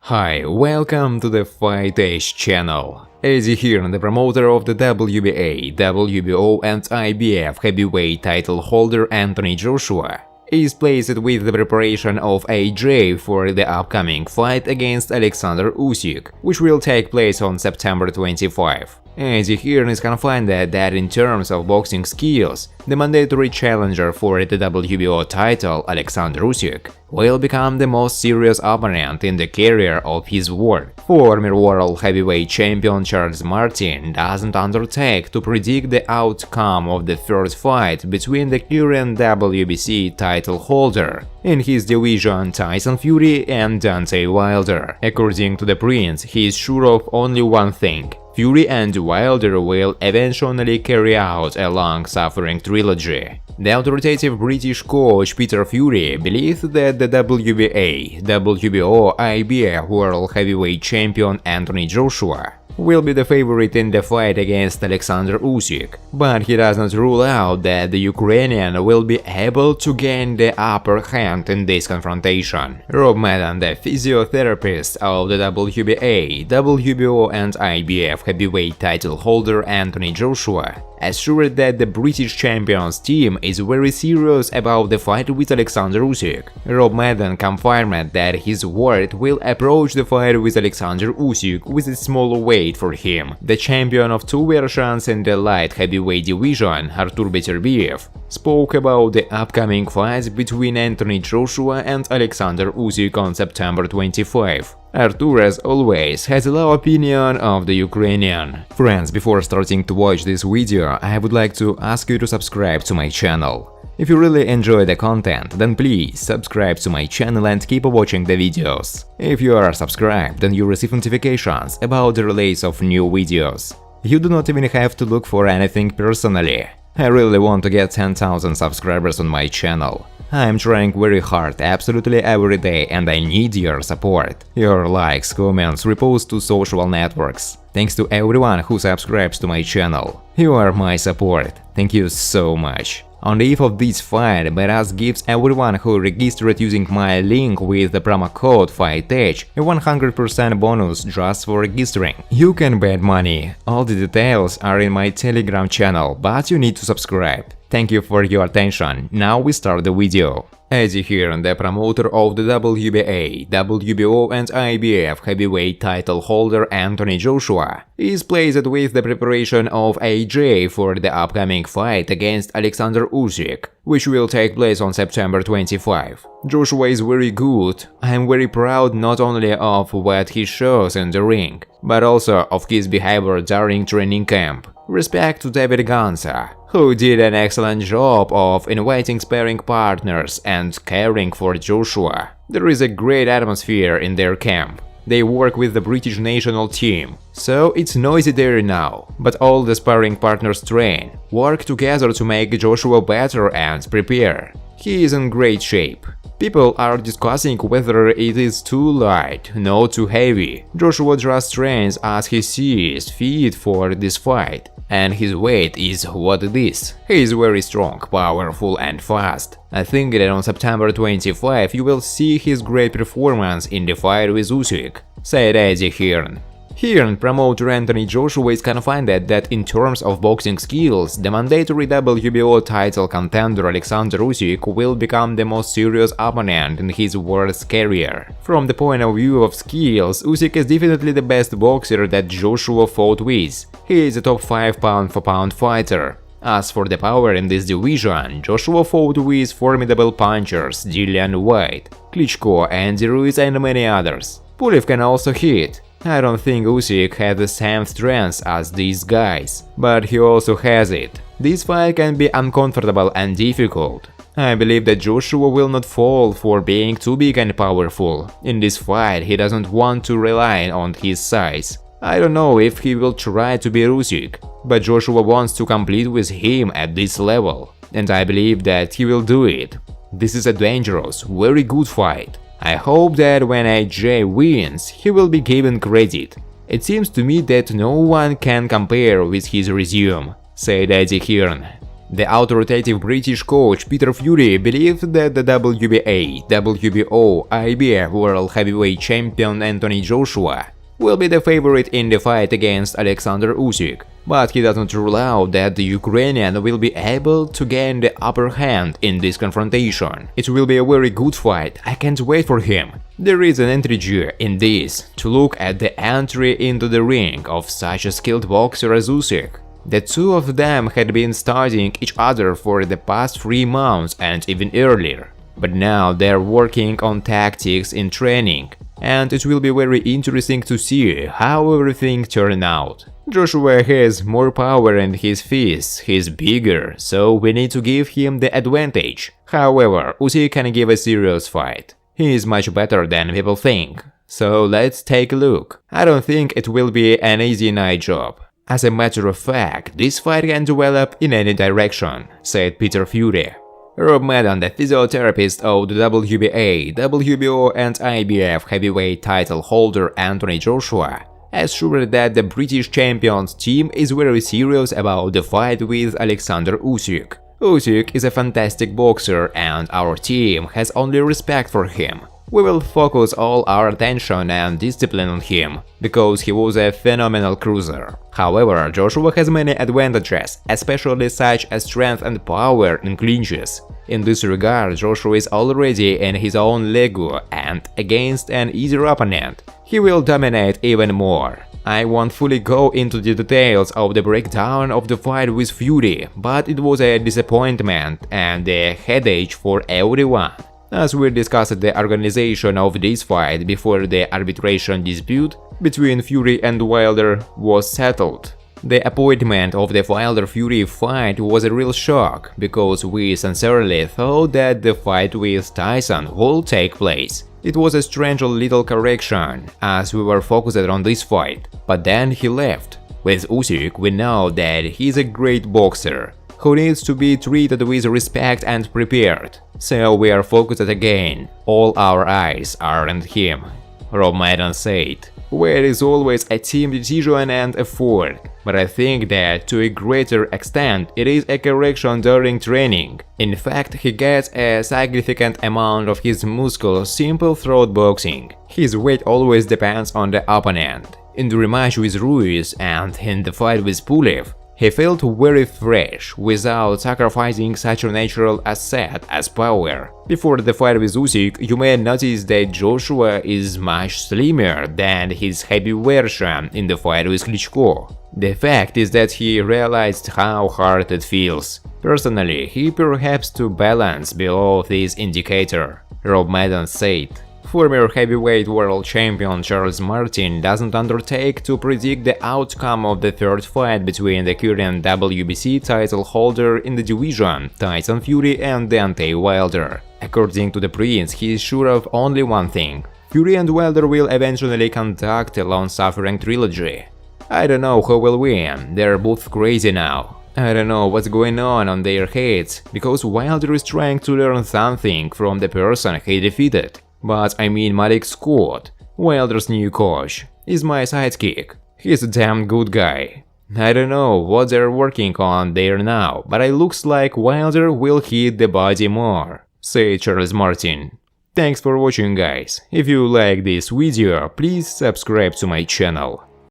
Hi, welcome to the Fight Edge channel. Eddie Hearn, the promoter of the WBA, WBO and IBF heavyweight title holder Anthony Joshua, is pleased with the preparation of AJ for the upcoming fight against Alexander Usyk, which will take place on September 25. Eddie Hearn is confident that in terms of boxing skills, the mandatory challenger for the WBO title, Alexander Usyk, will become the most serious opponent in the career of his work. Former world heavyweight champion Charles Martin doesn't undertake to predict the outcome of the first fight between the current WBC title holder in his division Tyson Fury and Deontay Wilder. According to the Prince, he is sure of only one thing: Fury and Wilder will eventually carry out a long-suffering trilogy. The authoritative British coach Peter Fury believes that the WBA, WBO, IBF World Heavyweight Champion Anthony Joshua will be the favorite in the fight against Alexander Usyk, but he does not rule out that the Ukrainian will be able to gain the upper hand in this confrontation. Rob Madden, the physiotherapist of the WBA, WBO and IBF heavyweight title holder Anthony Joshua, assured that the British champion's team is very serious about the fight with Alexander Usyk. Rob Madden confirmed that his ward will approach the fight with Alexander Usyk with a smaller weight for him. The champion of two versions in the light heavyweight division, Artur Beterbiev, spoke about the upcoming fight between Anthony Joshua and Alexander Usyk on September 25. Artur, as always, has a low opinion of the Ukrainian. Friends, before starting to watch this video, I would like to ask you to subscribe to my channel. If you really enjoy the content, then please subscribe to my channel and keep watching the videos. If you are subscribed, then you receive notifications about the release of new videos. You do not even have to look for anything personally. I really want to get 10,000 subscribers on my channel. I'm trying very hard absolutely every day and I need your support. Your likes, comments, reposts to social networks. Thanks to everyone who subscribes to my channel. You are my support. Thank you so much. On the eve of this fight, Beraz gives everyone who registered using my link with the promo code FIGHTEDGE a 100% bonus just for registering. You can bet money. All the details are in my Telegram channel, but you need to subscribe. Thank you for your attention. Now we start the video. Eddie Hearn, the promoter of the WBA, WBO and IBF heavyweight title holder Anthony Joshua, is pleased with the preparation of AJ for the upcoming fight against Alexander Usyk, which will take place on September 25. Joshua is very good. I am very proud not only of what he shows in the ring, but also of his behavior during training camp. Respect to David Gansa, who did an excellent job of inviting sparring partners and caring for Joshua. There is a great atmosphere in their camp. They work with the British national team, so it's noisy there now, but all the sparring partners train, work together to make Joshua better and prepare. He is in great shape. People are discussing whether it is too light, not too heavy. Joshua just trains as he sees fit for this fight, and his weight is what it is. He is very strong, powerful and fast. I think that on September 25 you will see his great performance in the fight with Usyk, said Eddie Hearn. Hearn promoter Anthony Joshua is confident that in terms of boxing skills, the mandatory WBO title contender Alexander Usyk will become the most serious opponent in his world's career. From the point of view of skills, Usyk is definitely the best boxer that Joshua fought with. He is a top 5 pound-for-pound fighter. As for the power in this division, Joshua fought with formidable punchers Dillian Whyte, Klitschko, Andy Ruiz and many others. Pulev can also hit. I don't think Usyk had the same strength as these guys, but he also has it. This fight can be uncomfortable and difficult. I believe that Joshua will not fall for being too big and powerful. In this fight, he doesn't want to rely on his size. I don't know if he will try to beat Usyk, but Joshua wants to compete with him at this level, and I believe that he will do it. This is a dangerous, very good fight. I hope that when AJ wins, he will be given credit. It seems to me that no one can compare with his resume, said Eddie Hearn. The authoritative British coach Peter Fury believed that the WBA, WBO, IBF World Heavyweight Champion Anthony Joshua will be the favorite in the fight against Alexander Usyk, but he doesn't rule out that the Ukrainian will be able to gain the upper hand in this confrontation. It will be a very good fight, I can't wait for him. There is an intrigue in this, to look at the entry into the ring of such a skilled boxer as Usyk. The two of them had been studying each other for the past 3 months and even earlier, but now they're working on tactics in training, and it will be very interesting to see how everything turns out. Joshua has more power in his fists, he's bigger, so we need to give him the advantage. However, Usyk can give a serious fight. He is much better than people think. So let's take a look. I don't think it will be an easy night job. As a matter of fact, this fight can develop in any direction, said Peter Fury. Rob Madden, the physiotherapist of the WBA, WBO and IBF heavyweight title holder Anthony Joshua, assured that the British champion's team is very serious about the fight with Alexander Usyk. Usyk is a fantastic boxer and our team has only respect for him. We will focus all our attention and discipline on him, because he was a phenomenal cruiser. However, Joshua has many advantages, especially such as strength and power in clinches. In this regard, Joshua is already in his own league and against an easier opponent, he will dominate even more. I won't fully go into the details of the breakdown of the fight with Fury, but it was a disappointment and a headache for everyone. As we discussed the organization of this fight before the arbitration dispute between Fury and Wilder was settled. The appointment of the Wilder-Fury fight was a real shock, because we sincerely thought that the fight with Tyson would take place. It was a strange little correction, as we were focused on this fight, but then he left. With Usyk, we know that he's a great boxer, who needs to be treated with respect and prepared. So we are focused again, all our eyes are on him, Rob Madden said. Where is always a team decision and effort, but I think that to a greater extent it is a correction during training. In fact, he gets a significant amount of his muscles simple through boxing. His weight always depends on the opponent. In the rematch with Ruiz and in the fight with Pulev, he felt very fresh, without sacrificing such a natural asset as power. Before the fight with Usyk, you may notice that Joshua is much slimmer than his heavy version in the fight with Klitschko. The fact is that he realized how hard it feels. Personally, he perhaps to balance below this indicator, Rob Madden said. Former heavyweight world champion Charles Martin doesn't undertake to predict the outcome of the third fight between the current WBC title holder in the division, Tyson Fury, and Deontay Wilder. According to the Prince, he is sure of only one thing: Fury and Wilder will eventually conduct a long-suffering trilogy. I don't know who will win, they're both crazy now. I don't know what's going on their heads, because Wilder is trying to learn something from the person he defeated. But I mean Malik Scott, Wilder's new coach, is my sidekick. He's a damn good guy. I don't know what they're working on there now, but it looks like Wilder will hit the body more, said Charles Martin. Thanks for watching, guys. If you like this video, please subscribe to my channel.